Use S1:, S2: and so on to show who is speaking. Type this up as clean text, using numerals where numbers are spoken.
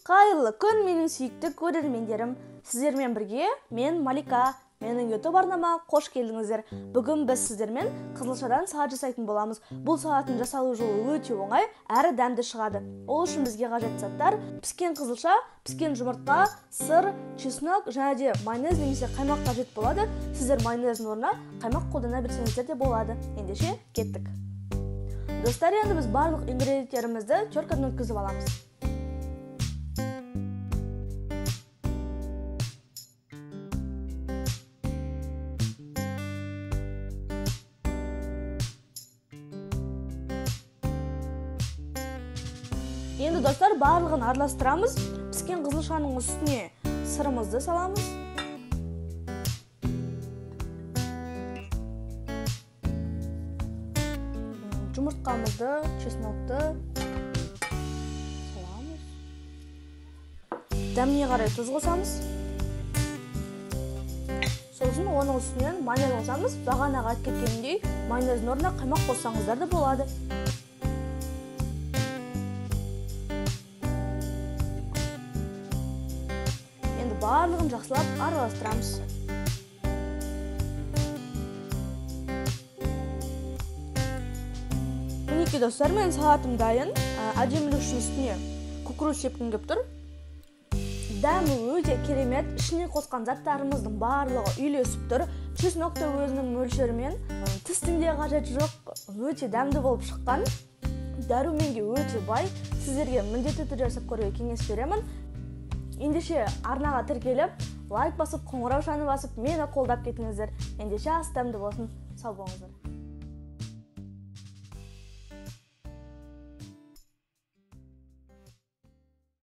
S1: Қайырлы күн, менің сүйікті көрермендерім. Сіздермен бірге мен Малика. Менің YouTube арнама қош келдіңіздер. Бүгін біз сіздермен қызылшадан салат жасайтын боламыз. Бұл салаттың жасалу жолы өте оңай, әрі дәмді шығады. Ол үшін бізге қажетті заттар: піскен қызылша, піскен жұмыртқа, сыр, чеснок және де майонез немесе қаймақ қажет болады. Сіздер майонездің орнына қаймақ қолдана берсеңіздер де болады. Ендеше кеттік. Достар, енді біз барлық ингредиенттерімізді теркадан өткізіп аламыз. Енді достар, барлығын араластырамыз. Піскен қызылшаның үстіне сырымызды саламыз. Жұмыртқамызды, чеснокты саламыз. Дәміне қарай тұз қосамыз. Сосын оның үстінен майонез қосамыз. Бағанағы айтып кеткенімдей, майонездің орнына қаймақ қоссаңыздар да болады. Барлығын жақсылап араластырамыз. Мінекей достар, мен салатым дайын. Әдемілік үшін үстіне күкірт сепкім келіп тұр. Дәмі өте керемет. Ішіне қосқан заттарымыздың барлығы үйлесіп тұр. Чеснок та өзінің мөлшерімен. Тістінде қажет жоқ. Өте дәмді болып шыққан. Дәруменге өте бай. Сіздерге міндетті түрде жасап көруге кеңес беремін. Ендеше арнаға тіркеліп, лайк басып, қоңырау шаны басып, мені қолдап кетіңіздер. Ендеше ас дәмді болсын. Сау болыңыздар.